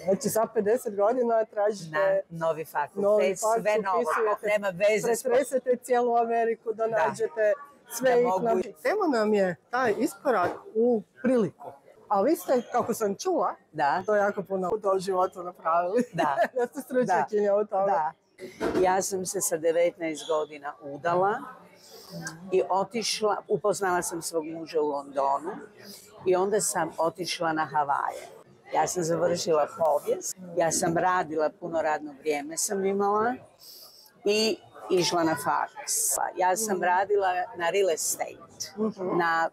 Znači za 50 godina tražite novi fakultet, sve novo, nema veze. Pretresete cijelu Ameriku da nađete sve ih. Tema nam je taj iskorak u priliku. A vi ste, kako sam čula, to jako puno puta u životu napravili. Da ste stručnjakinja u tome. Ja sam se sa 19 godina udala i otišla, upoznala sam svog muža u Londonu i onda sam otišla na Havaje. Ja sam završila povijest, ja sam radila, puno radno vrijeme sam imala i išla na faks. Ja sam radila na real estate, na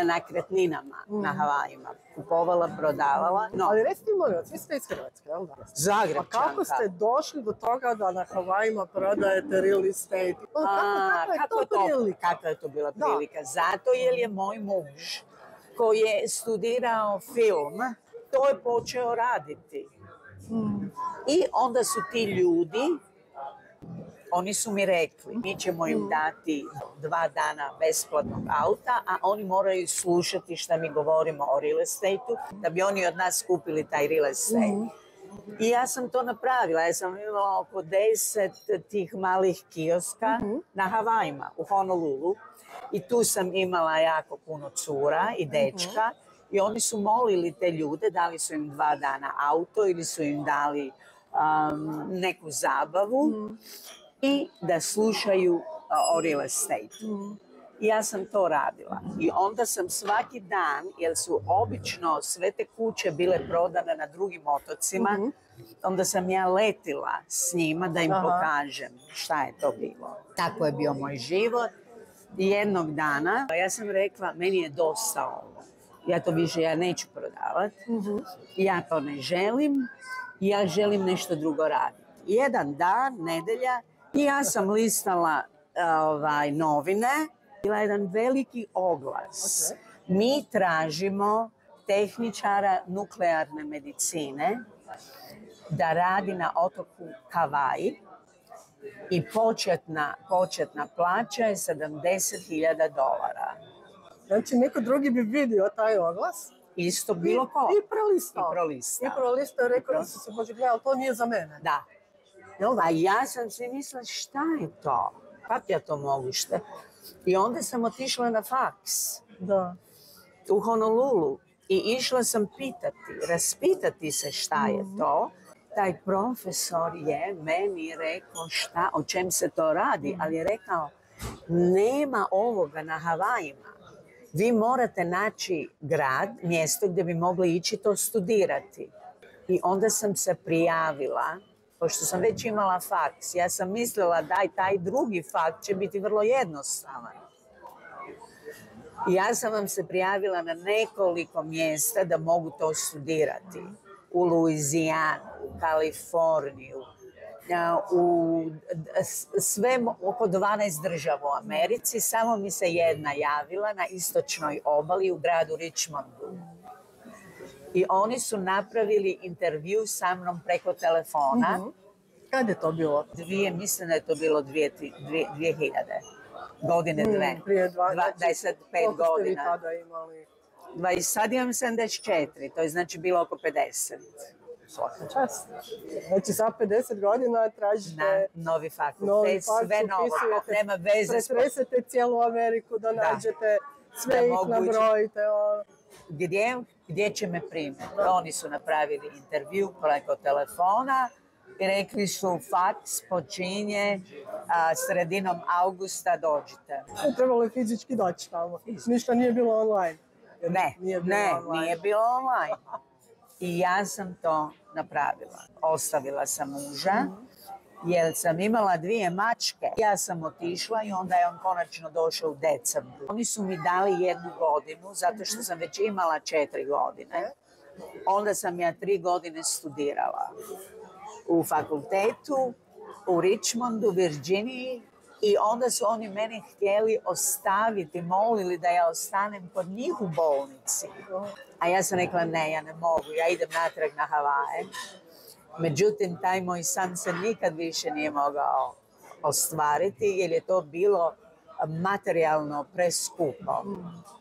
nekretninama na Havajima. Kupovala, prodavala. Ali recite molim vas, vi ste iz Hrvatske, jel da? Zagrebčanka. A kako ste došli do toga da na Havajima prodajete real estate? Kakva je to bila prilika? Zato jer je moj muž koji je studirao film, to je počeo raditi. I onda su ti ljudi, oni su mi rekli, mi ćemo im dati 2 dana besplatnog auta, a oni moraju slušati šta mi govorimo o real estate-u, da bi oni od nas kupili taj real estate. I ja sam to napravila, ja sam imala oko 10 tih malih kioska na Havajima, u Honolulu. I tu sam imala jako puno cura i dečka i oni su molili te ljude, dali su im 2 dana auto ili su im dali neku zabavu i da slušaju o real estate. I ja sam to radila. I onda sam svaki dan, jer su obično sve te kuće bile prodane na drugim otocima, onda sam ja letila s njima da im pokažem šta je to bilo. Tako je bio moj život. I jednog dana ja sam rekla, meni je dosta ovo. Ja to više neću prodavati. Ja to ne želim. Ja želim nešto drugo raditi. Jedan dan, nedelja, i ja sam listala novine. Bila je jedan veliki oglas. Mi tražimo tehničara nuklearne medicine da radi na otoku Havaji i početna plaća je $70.000. Znači neko drugi bi vidio taj oglas? Isto bilo ko. I prolistao. Rekao da se može gledati, ali to nije za mene. Da. A ja sam si mislila šta je to? Kako ja to mogu? I onda sam otišla na faks u Honolulu i išla sam raspitati se šta je to. Taj profesor je meni rekao o čem se to radi, ali je rekao nema ovoga na Havajima. Vi morate naći grad, mjesto gdje bi mogli ići to studirati. I onda sam se prijavila, pošto sam već imala faks. Ja sam mislila da taj drugi faks će biti vrlo jednostavan. I ja sam vam se prijavila na nekoliko mjesta da mogu to studirati. U Luizijanu, u Kaliforniju, u sve oko 12 država u Americi. Samo mi se jedna javila na istočnoj obali u gradu Richmondu. I oni su napravili intervju sa mnom preko telefona. Kad je to bilo? Mislim da je to bilo 2000. Godine dve. Prije 25 godina. Koliko ste vi tada imali? Sad imam 74, to je znači bilo oko 50. Svaka čast. Znači za 50 godina tražite novi fakultet, sve novo, nema veze. Pretresete cijelu Ameriku da nađete sve ih nabrojite. Gdje će me primiti? Oni su napravili intervju preko telefona i rekli su faks počinje sredinom augusta, dođite. Trebalo je fizički doći tamo. Ništa nije bilo online. Nije bilo online. I ja sam to napravila. Ostavila sam muža, jer sam imala 2 mačke. Ja sam otišla i onda je on konačno došao u decembru. Oni su mi dali 1 godinu, zato što sam već imala 4 godine. Onda sam ja 3 godine studirala u fakultetu, u Richmondu, Virginiji. I onda su oni mene htjeli ostaviti, molili da ja ostanem kod njih u bolnici. A ja sam rekla ne, ja ne mogu, ja idem natrag na Havaje. Međutim, taj moj san se nikad više nije mogao ostvariti jer je to bilo materijalno preskupo.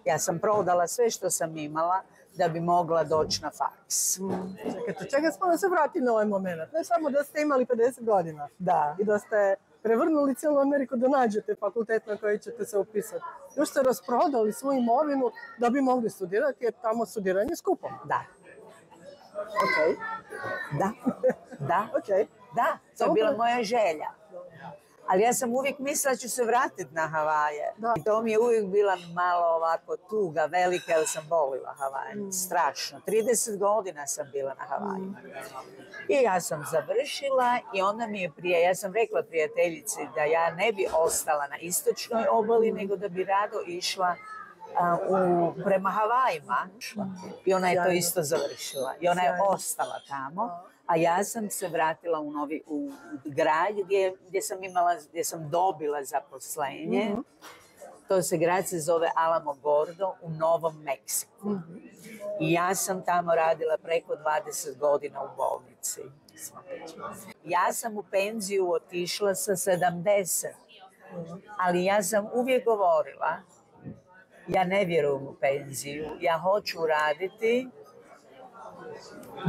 Ja sam prodala sve što sam imala, da bi mogla doći na faks. Čekajte, čekaj smo da se vratili na ovaj moment. Ne samo da ste imali 50 godina i da ste prevrnuli cijelu Ameriku da nađete fakultet na koji ćete se upisati. Još ste rasprodali svoju imovinu da bi mogli studirati, jer tamo studiranje je skupo. Da. Ok. Da. Ok. Da, to je bila moja želja. Ali ja sam uvijek mislila da ću se vratiti na Havaje. I to mi je uvijek bila malo ovako tuga, velika, jer sam volila Havaje. Strašno. 30 godina sam bila na Havajima. I ja sam završila i onda mi je ja sam rekla prijateljici da ja ne bi ostala na istočnoj obali, nego da bi rado išla prema Havajima. I ona je to isto završila. I ona je ostala tamo. A ja sam se vratila u grad gdje sam dobila zaposlenje. To se grad se zove Alamogordo u Novom Meksiku. I ja sam tamo radila preko 20 godina u bolnici. Ja sam u penziju otišla sa 70. Ali ja sam uvijek govorila, ja ne vjerujem u penziju, ja hoću raditi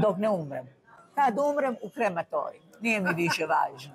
dok ne umrem. Kad umrem u krematoriju, nije mi više važno.